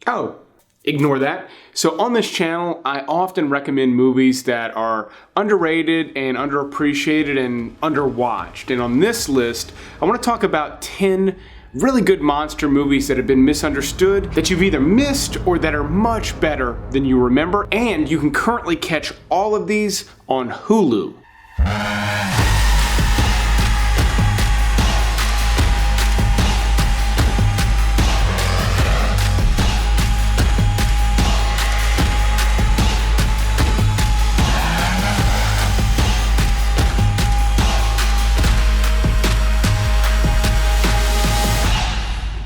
Oh, ignore that. So on this channel, I often recommend movies that are underrated and underappreciated and underwatched. And on this list, I want to talk about 10 really good monster movies that have been misunderstood, that you've either missed or that are much better than you remember. And you can currently catch all of these on Hulu.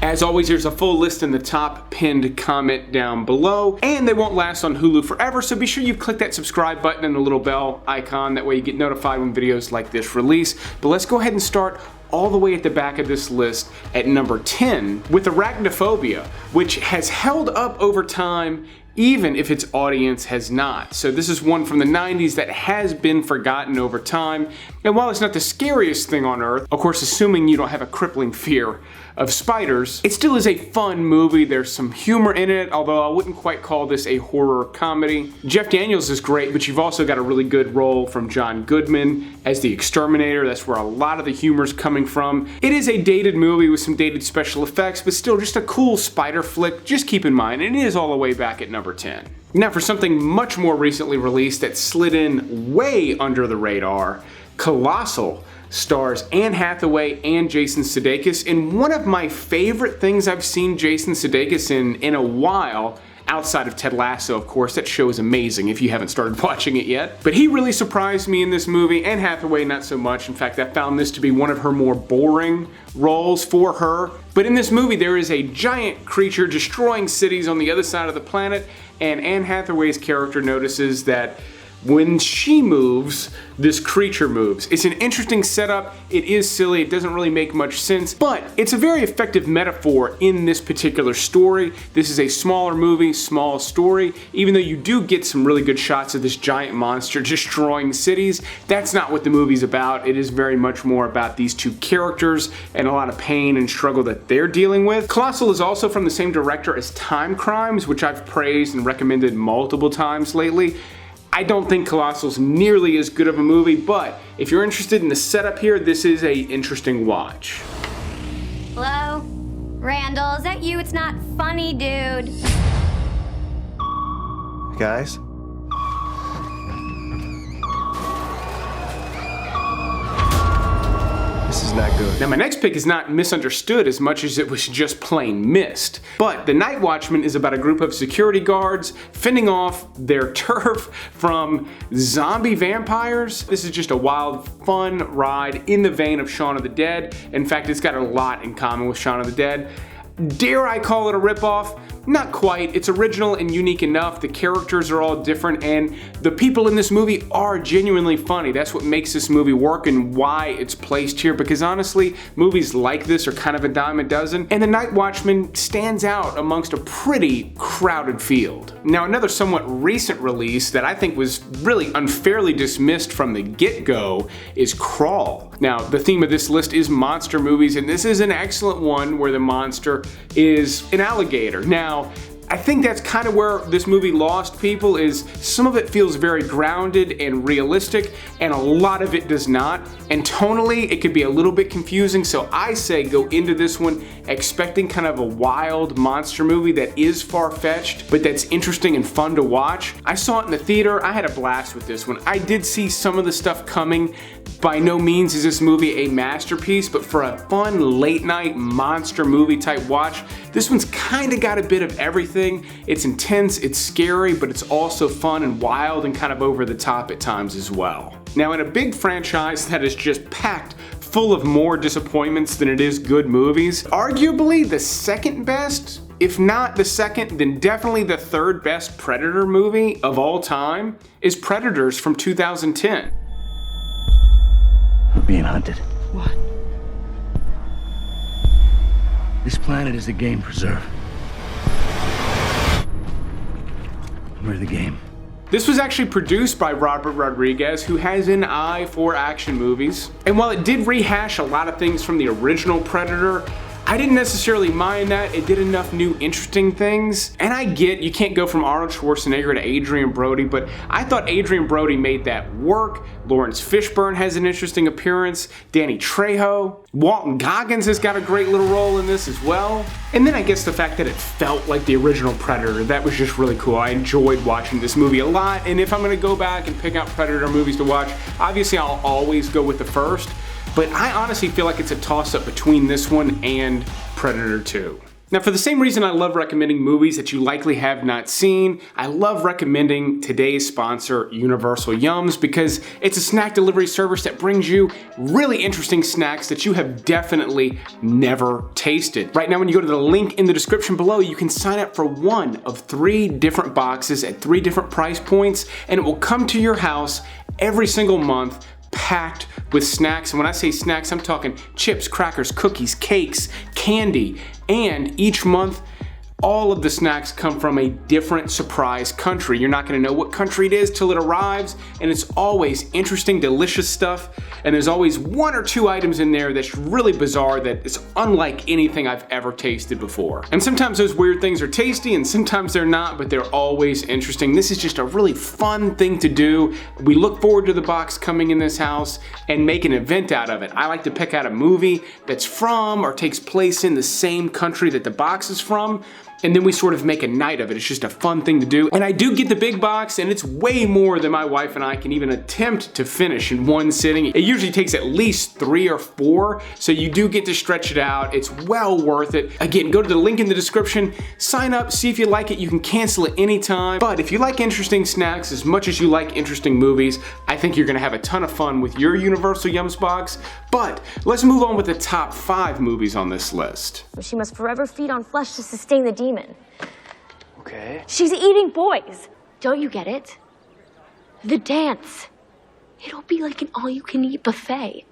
As always, here's a full list in the top pinned comment down below, and they won't last on Hulu forever, so be sure you click that subscribe button and the little bell icon. That way you get notified when videos like this release. But let's go ahead and start all the way at the back of this list at number 10 with Arachnophobia, which has held up over time even if its audience has not. So this is one from the 90s that has been forgotten over time. And while it's not the scariest thing on earth, of course assuming you don't have a crippling fear of spiders, it still is a fun movie. There's some humor in it, although I wouldn't quite call this a horror comedy. Jeff Daniels is great, but you've also got a really good role from John Goodman as the exterminator. That's where a lot of the humor's coming from. It is a dated movie with some dated special effects, but still just a cool spider flick. Just keep in mind, and it is all the way back at number 10. Now for something much more recently released that slid in way under the radar, Colossal stars Anne Hathaway and Jason Sudeikis in one of my favorite things I've seen Jason Sudeikis in a while, outside of Ted Lasso, of course. That show is amazing if you haven't started watching it yet. But he really surprised me in this movie, and Hathaway not so much. In fact, I found this to be one of her more boring roles for her. But in this movie, there is a giant creature destroying cities on the other side of the planet, and Anne Hathaway's character notices that when she moves, this creature moves. It's an interesting setup. It is silly. It doesn't really make much sense, but it's a very effective metaphor in this particular story. This is a smaller movie, small story. Even though you do get some really good shots of this giant monster destroying cities, that's not what the movie's about. It is very much more about these two characters and a lot of pain and struggle that they're dealing with. Colossal is also from the same director as Time Crimes, which I've praised and recommended multiple times lately. I don't think Colossal's nearly as good of a movie, but if you're interested in the setup here, this is a interesting watch. Hello? Randall, is that you? It's not funny, dude. Guys? This is not good. Now my next pick is not misunderstood as much as it was just plain missed. But The Night Watchmen is about a group of security guards fending off their turf from zombie vampires. This is just a wild, fun ride in the vein of Shaun of the Dead. In fact, it's got a lot in common with Shaun of the Dead. Dare I call it a ripoff? Not quite. It's original and unique enough. The characters are all different, and the people in this movie are genuinely funny. That's what makes this movie work and why it's placed here, because honestly, movies like this are kind of a dime a dozen, and The Night Watchmen stands out amongst a pretty crowded field. Now, another somewhat recent release that I think was really unfairly dismissed from the get-go is Crawl. Now, the theme of this list is monster movies, and this is an excellent one where the monster is an alligator. Now, I think that's kind of where this movie lost people, is some of it feels very grounded and realistic, and a lot of it does not. And tonally, it could be a little bit confusing, so I say go into this one expecting kind of a wild monster movie that is far-fetched, but that's interesting and fun to watch. I saw it in the theater. I had a blast with this one. I did see some of the stuff coming. By no means is this movie a masterpiece, but for a fun late-night monster movie type watch, this one's kind of got a bit of everything. It's intense, it's scary, but it's also fun and wild and kind of over the top at times as well. Now, in a big franchise that is just packed full of more disappointments than it is good movies, arguably the second best, if not the second, then definitely the third best Predator movie of all time is Predators from 2010. We're being hunted. What? This planet is a game preserve. We're the game. This was actually produced by Robert Rodriguez, who has an eye for action movies. And while it did rehash a lot of things from the original Predator, I didn't necessarily mind that. It did enough new interesting things. And I get you can't go from Arnold Schwarzenegger to Adrian Brody, but I thought Adrian Brody made that work. Lawrence Fishburne has an interesting appearance. Danny Trejo. Walton Goggins has got a great little role in this as well. And then I guess the fact that it felt like the original Predator, that was just really cool. I enjoyed watching this movie a lot, and if I'm gonna go back and pick out Predator movies to watch, obviously I'll always go with the first, but I honestly feel like it's a toss-up between this one and Predator 2. Now, for the same reason I love recommending movies that you likely have not seen, I love recommending today's sponsor, Universal Yums, because it's a snack delivery service that brings you really interesting snacks that you have definitely never tasted. Right now, when you go to the link in the description below, you can sign up for one of 3 different boxes at 3 different price points, and it will come to your house every single month, packed with snacks. And when I say snacks, I'm talking chips, crackers, cookies, cakes, candy, and each month, all of the snacks come from a different surprise country. You're not gonna know what country it is till it arrives, and it's always interesting, delicious stuff, and there's always 1 or 2 items in there that's really bizarre, that is unlike anything I've ever tasted before. And sometimes those weird things are tasty, and sometimes they're not, but they're always interesting. This is just a really fun thing to do. We look forward to the box coming in this house and make an event out of it. I like to pick out a movie that's from or takes place in the same country that the box is from, and then we sort of make a night of it. It's just a fun thing to do. And I do get the big box, and it's way more than my wife and I can even attempt to finish in one sitting. It usually takes at least 3 or 4, so you do get to stretch it out. It's well worth it. Again, go to the link in the description, sign up, see if you like it. You can cancel it anytime. But if you like interesting snacks as much as you like interesting movies, I think you're gonna have a ton of fun with your Universal Yums box. But let's move on with the top 5 movies on this list. She must forever feed on flesh to sustain the demon. Okay. She's eating boys. Don't you get it? The dance. It'll be like an all-you-can-eat buffet.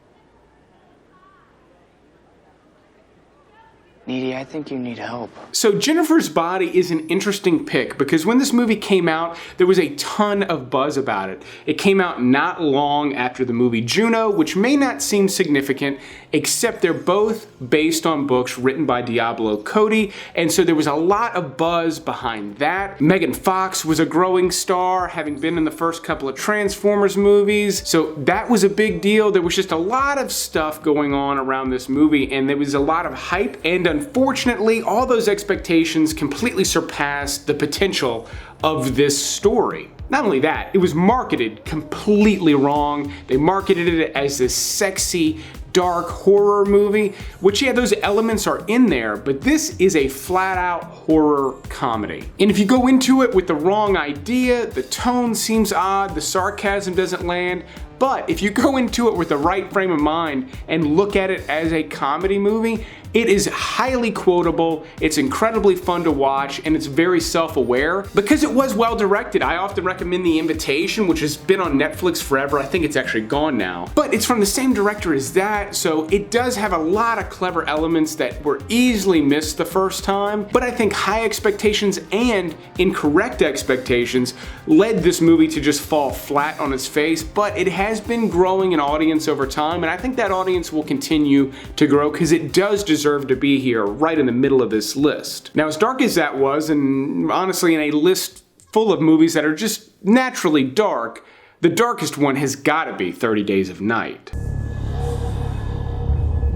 Needy, I think you need help. So Jennifer's Body is an interesting pick because when this movie came out, there was a ton of buzz about it. It came out not long after the movie Juno, which may not seem significant, except they're both based on books written by Diablo Cody, and so there was a lot of buzz behind that. Megan Fox was a growing star, having been in the first couple of Transformers movies, so that was a big deal. There was just a lot of stuff going on around this movie, and there was a lot of hype, and unfortunately, all those expectations completely surpassed the potential of this story. Not only that, it was marketed completely wrong. They marketed it as this sexy, dark horror movie, which, yeah, those elements are in there, but this is a flat-out horror comedy. And if you go into it with the wrong idea, the tone seems odd, the sarcasm doesn't land, but if you go into it with the right frame of mind and look at it as a comedy movie, it is highly quotable, it's incredibly fun to watch, and it's very self-aware because it was well directed. I often recommend The Invitation, which has been on Netflix forever. I think it's actually gone now. But it's from the same director as that, so it does have a lot of clever elements that were easily missed the first time. But I think high expectations and incorrect expectations led this movie to just fall flat on its face, but it has been growing an audience over time, and I think that audience will continue to grow because it does deserve to be here right in the middle of this list. Now, as dark as that was, and honestly in a list full of movies that are just naturally dark, the darkest one has got to be 30 Days of Night.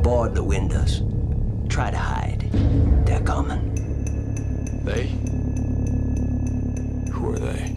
Board the windows. Try to hide. They're coming. They? Who are they?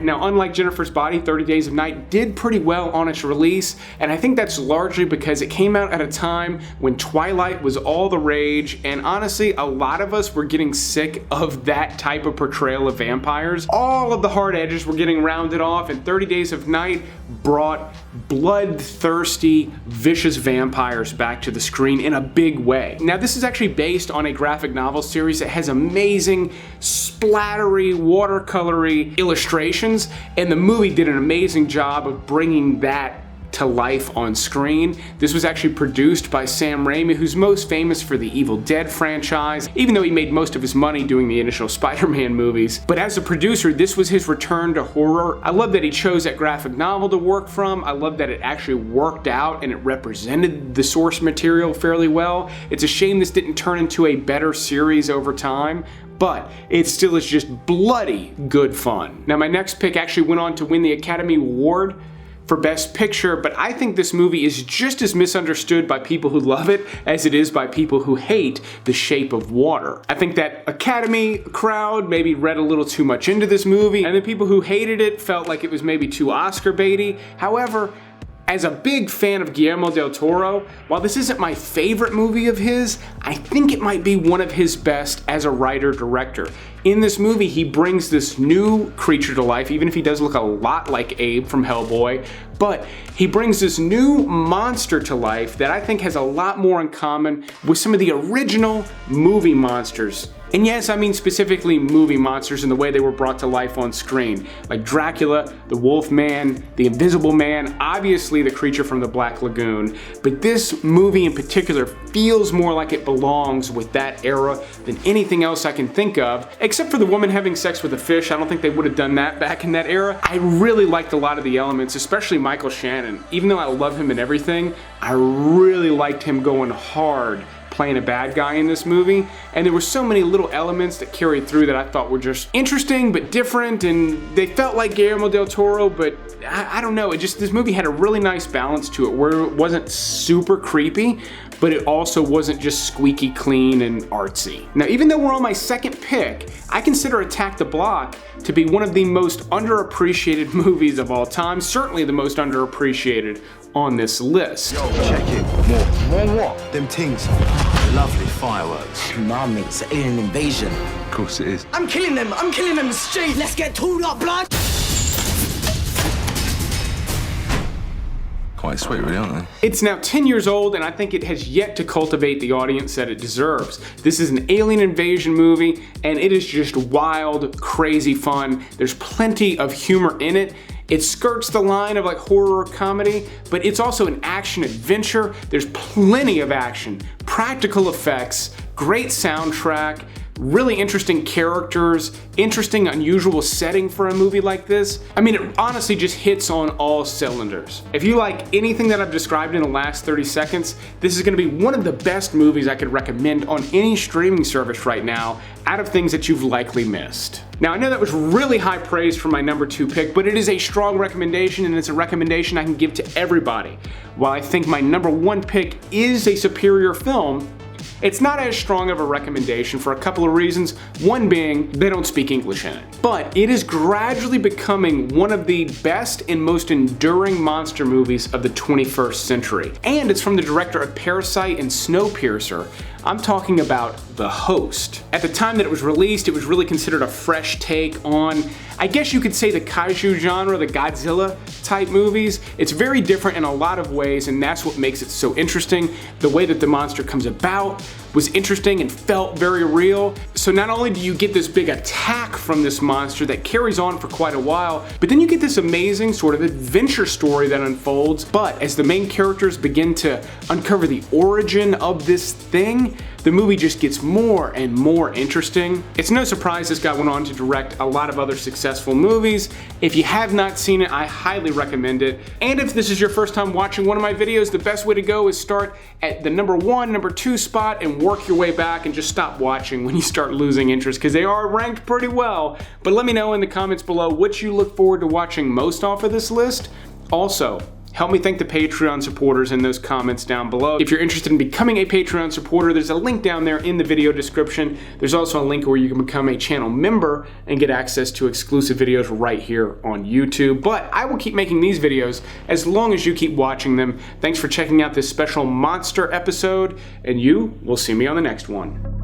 Now, unlike Jennifer's Body, 30 Days of Night did pretty well on its release, and I think that's largely because it came out at a time when Twilight was all the rage, and honestly, a lot of us were getting sick of that type of portrayal of vampires. All of the hard edges were getting rounded off, and 30 Days of Night brought bloodthirsty, vicious vampires back to the screen in a big way. Now, this is actually based on a graphic novel series that has amazing, splattery, watercolory illustrations, and the movie did an amazing job of bringing that to life on screen. This was actually produced by Sam Raimi, who's most famous for the Evil Dead franchise, even though he made most of his money doing the initial Spider-Man movies. But as a producer, this was his return to horror. I love that he chose that graphic novel to work from. I love that it actually worked out and it represented the source material fairly well. It's a shame this didn't turn into a better series over time, but it still is just bloody good fun. Now, my next pick actually went on to win the Academy Award for Best Picture, but I think this movie is just as misunderstood by people who love it as it is by people who hate The Shape of Water. I think that Academy crowd maybe read a little too much into this movie, and the people who hated it felt like it was maybe too Oscar baity. However, as a big fan of Guillermo del Toro, while this isn't my favorite movie of his, I think it might be one of his best as a writer-director. In this movie, he brings this new creature to life, even if he does look a lot like Abe from Hellboy, but he brings this new monster to life that I think has a lot more in common with some of the original movie monsters. And yes, I mean specifically movie monsters in the way they were brought to life on screen, like Dracula, the Wolfman, the Invisible Man, obviously the creature from the Black Lagoon. But this movie in particular feels more like it belongs with that era than anything else I can think of, except for the woman having sex with a fish. I don't think they would have done that back in that era. I really liked a lot of the elements, especially Michael Shannon. Even though I love him and everything, I really liked him going hard playing a bad guy in this movie, and there were so many little elements that carried through that I thought were just interesting but different, and they felt like Guillermo del Toro, but I don't know, this movie had a really nice balance to it where it wasn't super creepy, but it also wasn't just squeaky clean and artsy. Now, even though we're on my second pick, I consider Attack the Block to be one of the most underappreciated movies of all time, certainly the most underappreciated on this list. Yo, check it. More what? Them things. Lovely fireworks. Nah, mate, it's an alien invasion. Of course it is. I'm killing them straight. Let's get tooled up, blood. Quite sweet, really, aren't they? It's now 10 years old, and I think it has yet to cultivate the audience that it deserves. This is an alien invasion movie, and it is just wild, crazy fun. There's plenty of humor in it. It skirts the line of like horror or comedy, but it's also an action adventure. There's plenty of action, practical effects, great soundtrack, really interesting characters, interesting, unusual setting for a movie like this. I mean, it honestly just hits on all cylinders. If you like anything that I've described in the last 30 seconds, this is gonna be one of the best movies I could recommend on any streaming service right now, out of things that you've likely missed. Now, I know that was really high praise for my number 2 pick, but it is a strong recommendation, and it's a recommendation I can give to everybody. While I think my number 1 pick is a superior film, it's not as strong of a recommendation for a couple of reasons, one being they don't speak English in it. But it is gradually becoming one of the best and most enduring monster movies of the 21st century. And it's from the director of Parasite and Snowpiercer. I'm talking about The Host. At the time that it was released, it was really considered a fresh take on, I guess you could say, the kaiju genre, the Godzilla type movies. It's very different in a lot of ways, and that's what makes it so interesting. The way that the monster comes about was interesting and felt very real. So not only do you get this big attack from this monster that carries on for quite a while, but then you get this amazing sort of adventure story that unfolds. But as the main characters begin to uncover the origin of this thing, the movie just gets more and more interesting. It's no surprise this guy went on to direct a lot of other successful movies. If you have not seen it, I highly recommend it. And if this is your first time watching one of my videos, the best way to go is start at the number 1, number 2 spot and work your way back, and just stop watching when you start losing interest, because they are ranked pretty well. But let me know in the comments below what you look forward to watching most off of this list. Also, help me thank the Patreon supporters in those comments down below. If you're interested in becoming a Patreon supporter, there's a link down there in the video description. There's also a link where you can become a channel member and get access to exclusive videos right here on YouTube. But I will keep making these videos as long as you keep watching them. Thanks for checking out this special monster episode, and you will see me on the next one.